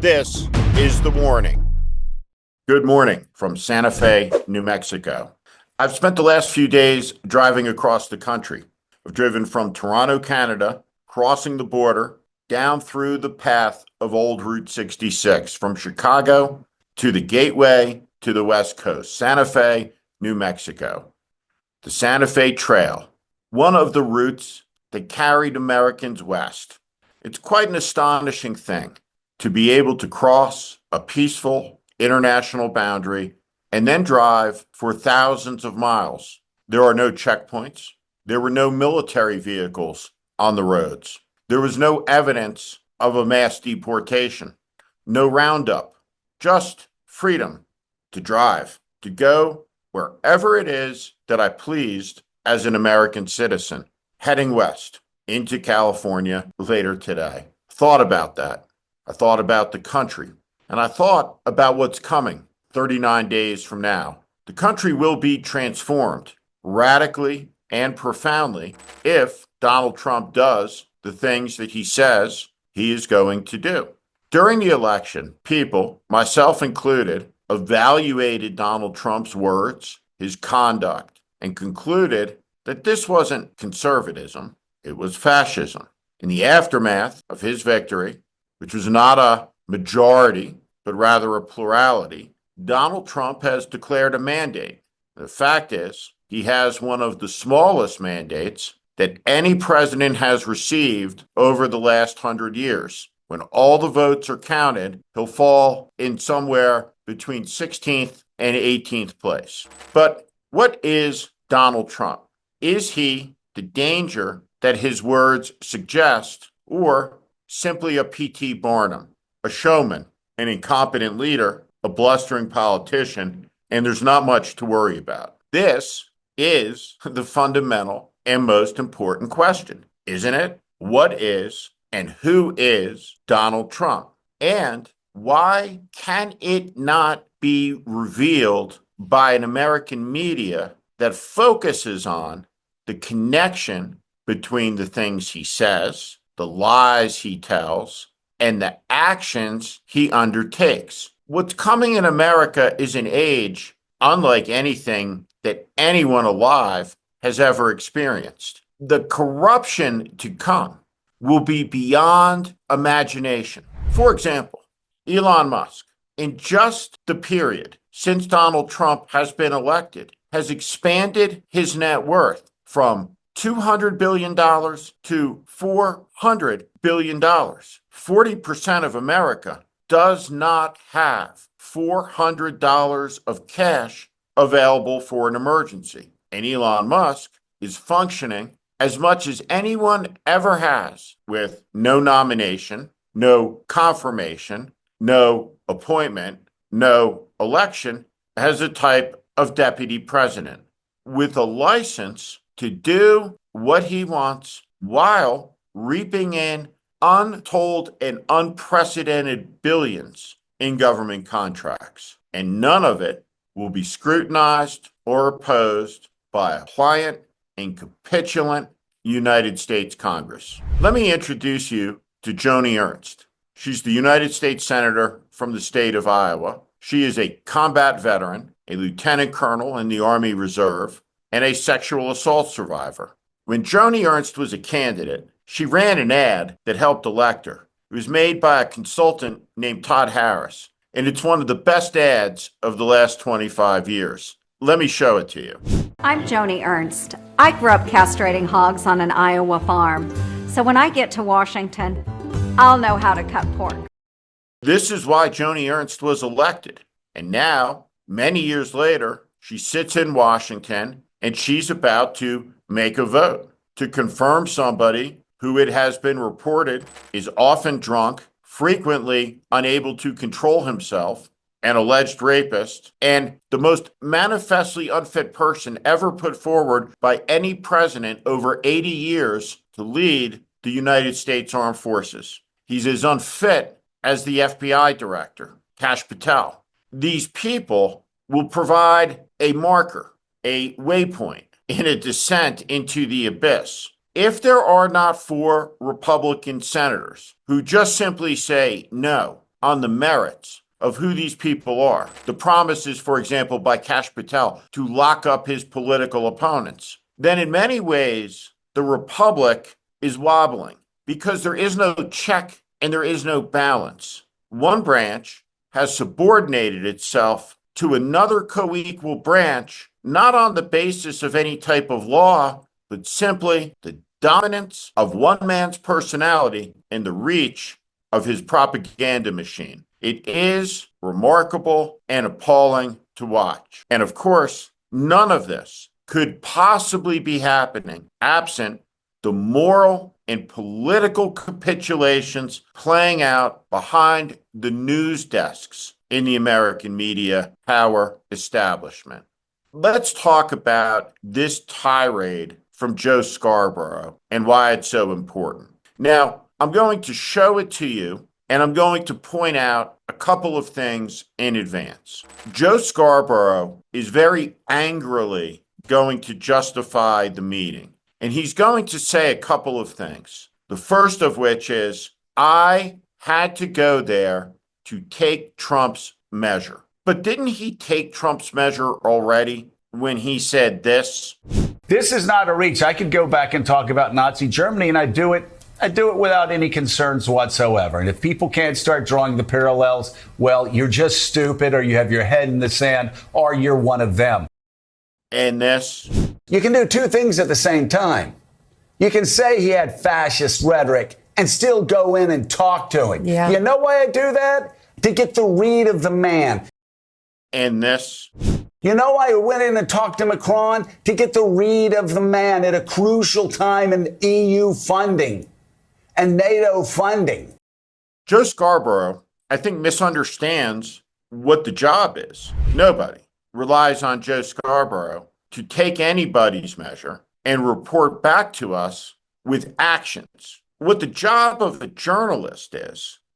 This is the warning. Good morning from Santa Fe, New Mexico. I've spent the last few days driving across the country. I've driven from Toronto, Canada, crossing the border, down through the path of old Route 66, from Chicago to the Gateway to the West Coast, Santa Fe, New Mexico. The Santa Fe Trail, one of the routes that carried Americans west. It's quite an astonishing thing to be able to cross a peaceful international boundary and then drive for thousands of miles. There are no checkpoints. There were no military vehicles on the roads. There was no evidence of a mass deportation, no roundup, just freedom to drive, to go wherever it is that I pleased as an American citizen, heading west into California later today. Thought about that. I thought about the country, and I thought about what's coming 39 days from now. The country will be transformed radically and profoundly if Donald Trump does the things that he says he is going to do. During the election, people, myself included, evaluated Donald Trump's words, his conduct, and concluded that this wasn't conservatism, it was fascism. In the aftermath of his victory, which was not a majority, but rather a plurality, Donald Trump has declared a mandate. The fact is, he has one of the smallest mandates that any president has received over the last 100 years. When all the votes are counted, he'll fall in somewhere between 16th and 18th place. But what is Donald Trump? Is he the danger that his words suggest, or simply a P.T. Barnum, a showman, an incompetent leader, a blustering politician, and there's not much to worry about? This is the fundamental and most important question, isn't it? What is and who is Donald Trump? And why can it not be revealed by an American media that focuses on the connection between the things he says, the lies he tells, and the actions he undertakes? What's coming in America is an age unlike anything that anyone alive has ever experienced. The corruption to come will be beyond imagination. For example, Elon Musk, in just the period since Donald Trump has been elected, has expanded his net worth from $200 billion to $400 billion. 40% of America does not have $400 of cash available for an emergency. And Elon Musk is functioning as much as anyone ever has, with no nomination, no confirmation, no appointment, no election, as a type of deputy president, with a license to do what he wants while reaping in untold and unprecedented billions in government contracts. And none of it will be scrutinized or opposed by a pliant and capitulant United States Congress. Let me introduce you to Joni Ernst. She's the United States Senator from the state of Iowa. She is a combat veteran, a lieutenant colonel in the Army Reserve, and a sexual assault survivor. When Joni Ernst was a candidate, she ran an ad that helped elect her. It was made by a consultant named Todd Harris, and it's one of the best ads of the last 25 years. Let me show it to you. I'm Joni Ernst. I grew up castrating hogs on an Iowa farm, so when I get to Washington, I'll know how to cut pork. This is why Joni Ernst was elected. And now, many years later, she sits in Washington and she's about to make a vote to confirm somebody who, it has been reported, is often drunk, frequently unable to control himself, an alleged rapist, and the most manifestly unfit person ever put forward by any president over 80 years to lead the United States Armed Forces. He's as unfit as the FBI director, Kash Patel. These people will provide a marker, a waypoint in a descent into the abyss. If there are not 4 Republican senators who just simply say no on the merits of who these people are. The promises, for example, by Kash Patel to lock up his political opponents. Then in many ways, the republic is wobbling because there is no check and there is no balance. One branch has subordinated itself to another co-equal branch, not on the basis of any type of law, but simply the dominance of one man's personality and the reach of his propaganda machine. It is remarkable and appalling to watch. And of course, none of this could possibly be happening absent the moral and political capitulations playing out behind the news desks in the American media power establishment. Let's talk about this tirade from Joe Scarborough and why it's so important. Now, I'm going to show it to you, and I'm going to point out a couple of things in advance. Joe Scarborough is very angrily going to justify the meeting, and he's going to say a couple of things. The first of which is, I had to go there to take Trump's measure. But didn't he take Trump's measure already when he said this? This is not a reach. I could go back and talk about Nazi Germany, and I do it without any concerns whatsoever. And if people can't start drawing the parallels, well, you're just stupid, or you have your head in the sand, or you're one of them. And this? You can do two things at the same time. You can say he had fascist rhetoric and still go in and talk to him. Yeah. You know why I do that? To get the read of the man. And this? You know why I went in and talked to Macron? To get the read of the man at a crucial time in EU funding and NATO funding. Joe Scarborough, I think, misunderstands what the job is. Nobody relies on Joe Scarborough to take anybody's measure and report back to us with actions. What the job of a journalist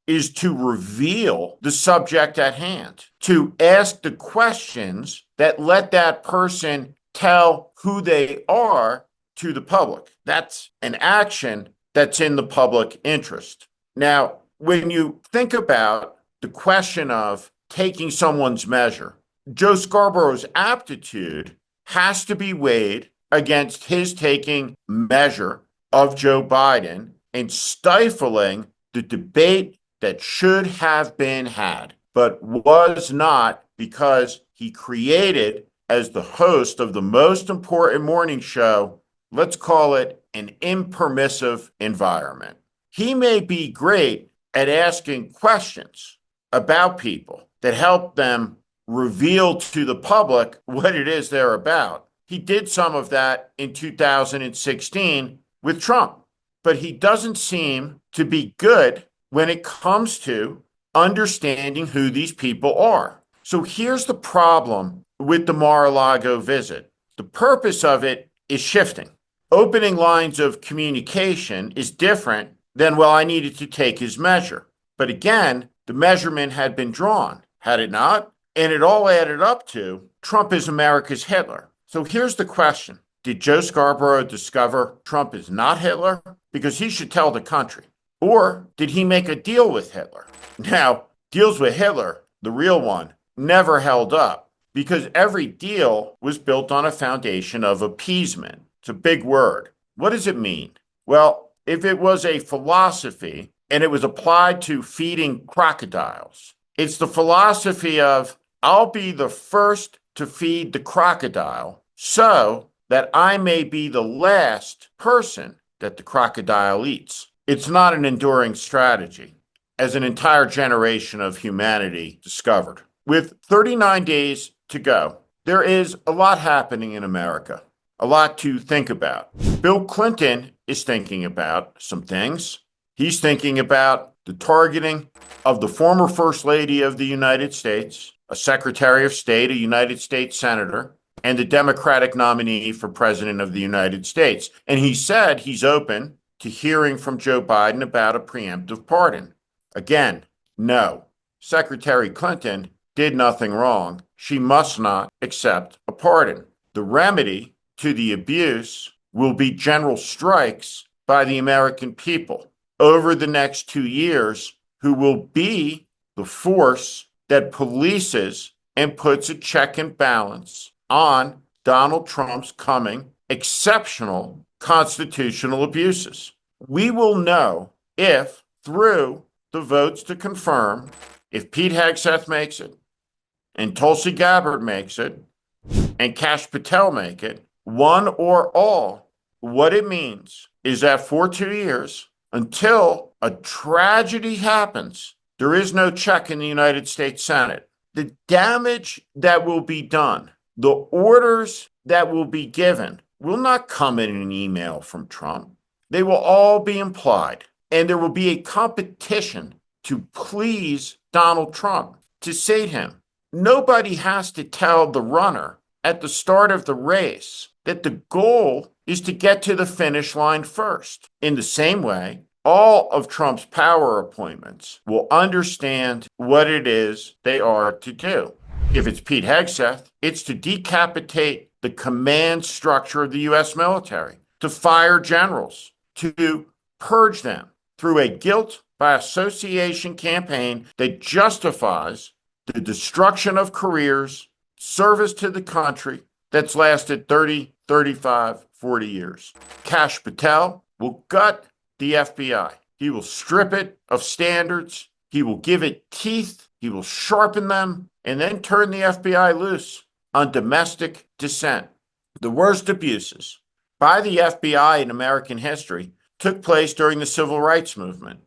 is to reveal the subject at hand, to ask the questions that let that person tell who they are to the public. That's an action that's in the public interest. Now, when you think about the question of taking someone's measure, Joe Scarborough's aptitude has to be weighed against his taking measure of Joe Biden and stifling the debate that should have been had, but was not, because he created, as the host of the most important morning show, let's call it an impermissive environment. He may be great at asking questions about people that help them reveal to the public what it is they're about. He did some of that in 2016 with Trump, but he doesn't seem to be good when it comes to understanding who these people are. So here's the problem with the Mar-a-Lago visit. The purpose of it is shifting. Opening lines of communication is different than, well, I needed to take his measure. But again, the measurement had been drawn, had it not? And it all added up to Trump is America's Hitler. So here's the question. Did Joe Scarborough discover Trump is not Hitler? Because he should tell the country. Or did he make a deal with Hitler? Now, deals with Hitler, the real one, never held up because every deal was built on a foundation of appeasement. It's a big word. What does it mean? Well, if it was a philosophy and it was applied to feeding crocodiles, it's the philosophy of I'll be the first to feed the crocodile so that I may be the last person that the crocodile eats. It's not an enduring strategy, as an entire generation of humanity discovered. With 39 days to go, there is a lot happening in America, a lot to think about. Bill Clinton is thinking about some things. He's thinking about the targeting of the former First Lady of the United States, a Secretary of State, a United States Senator, and the Democratic nominee for President of the United States. And he said he's open to hearing from Joe Biden about a preemptive pardon. Again, no. Secretary Clinton did nothing wrong. She must not accept a pardon. The remedy to the abuse will be general strikes by the American people over the next 2 years, who will be the force that polices and puts a check and balance on Donald Trump's coming exceptional constitutional abuses. We will know if, through the votes to confirm, if Pete Hegseth makes it, and Tulsi Gabbard makes it, and Kash Patel make it, one or all, what it means is that for 2 years, until a tragedy happens, there is no check in the United States Senate. The damage that will be done, the orders that will be given, will not come in an email from Trump. They will all be implied. And there will be a competition to please Donald Trump, to say to him, nobody has to tell the runner at the start of the race that the goal is to get to the finish line first. In the same way, all of Trump's power appointments will understand what it is they are to do. If it's Pete Hegseth, it's to decapitate the command structure of the U.S. military, to fire generals, to purge them through a guilt by association campaign that justifies the destruction of careers, service to the country that's lasted 30, 35, 40 years. Kash Patel will gut the FBI. He will strip it of standards. He will give it teeth. He will sharpen them and then turn the FBI loose on domestic dissent. The worst abuses by the FBI in American history took place during the Civil Rights Movement.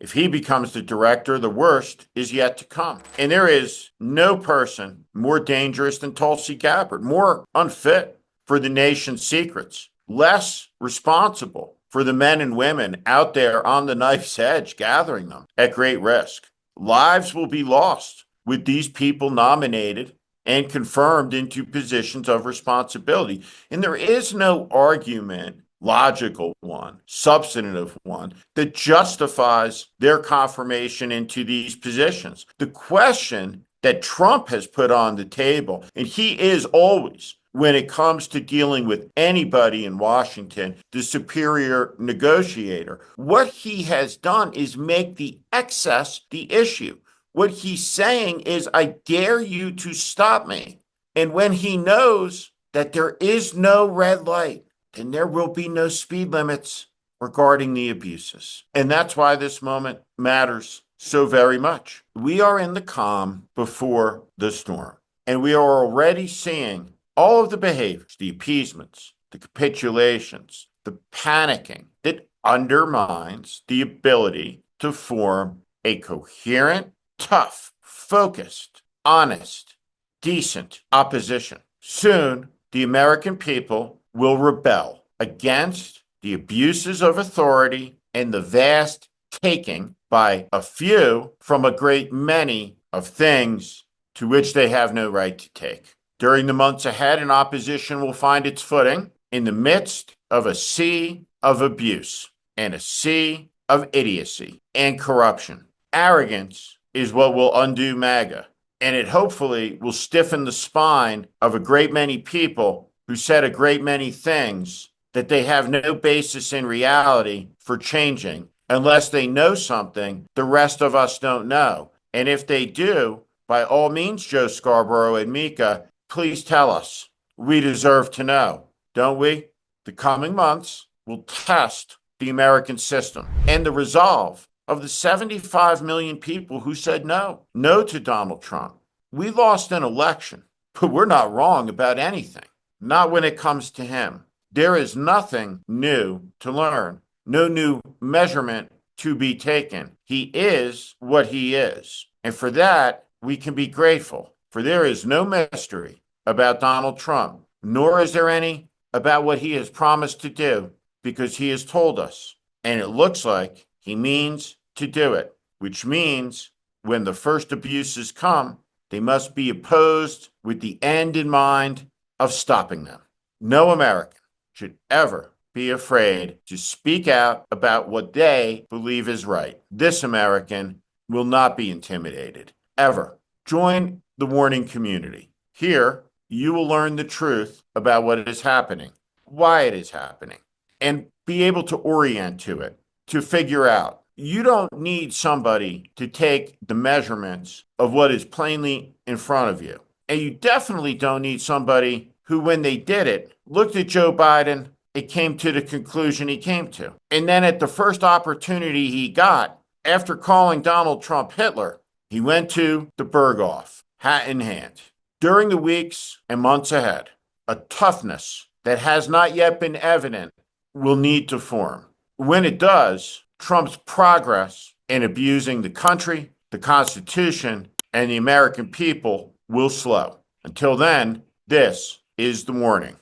If he becomes the director, the worst is yet to come. And there is no person more dangerous than Tulsi Gabbard, more unfit for the nation's secrets, less responsible for the men and women out there on the knife's edge, gathering them at great risk. Lives will be lost with these people nominated and confirmed into positions of responsibility. And there is no argument, logical one, substantive one, that justifies their confirmation into these positions. The question that Trump has put on the table, and he is always, when it comes to dealing with anybody in Washington, the superior negotiator, what he has done is make the excess the issue. What he's saying is, I dare you to stop me. And when he knows that there is no red light, then there will be no speed limits regarding the abuses. And that's why this moment matters so very much. We are in the calm before the storm, and we are already seeing all of the behaviors, the appeasements, the capitulations, the panicking that undermines the ability to form a coherent, tough, focused, honest, decent opposition. Soon, the American people will rebel against the abuses of authority and the vast taking by a few from a great many of things to which they have no right to take. During the months ahead, an opposition will find its footing in the midst of a sea of abuse and a sea of idiocy and corruption. Arrogance is what will undo MAGA, and it hopefully will stiffen the spine of a great many people who said a great many things that they have no basis in reality for changing unless they know something the rest of us don't know. And if they do, by all means, Joe Scarborough and Mika, please tell us. We deserve to know, don't we? The coming months will test the American system and the resolve of the 75 million people who said no to Donald Trump. We lost an election, but we're not wrong about anything, not when it comes to him. There is nothing new to learn, no new measurement to be taken. He is what he is. And for that, we can be grateful, for there is no mystery about Donald Trump, nor is there any about what he has promised to do, because he has told us. And it looks like he means to do it, which means when the first abuses come, they must be opposed with the end in mind of stopping them. No American should ever be afraid to speak out about what they believe is right. This American will not be intimidated, ever. Join the warning community. Here, you will learn the truth about what is happening, why it is happening, and be able to orient to it, to figure out You don't need somebody to take the measurements of what is plainly in front of you. And you definitely don't need somebody who, when they did it, looked at Joe Biden and came to the conclusion he came to. And then at the first opportunity he got, after calling Donald Trump Hitler, he went to the Berghoff, hat in hand. During the weeks and months ahead, a toughness that has not yet been evident will need to form. When it does, Trump's progress in abusing the country, the Constitution, and the American people will slow. Until then, this is The Warning.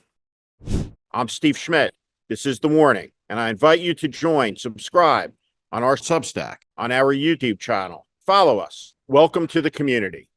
I'm Steve Schmidt. This is The Warning, and I invite you to subscribe on our Substack, on our YouTube channel. Follow us. Welcome to the community.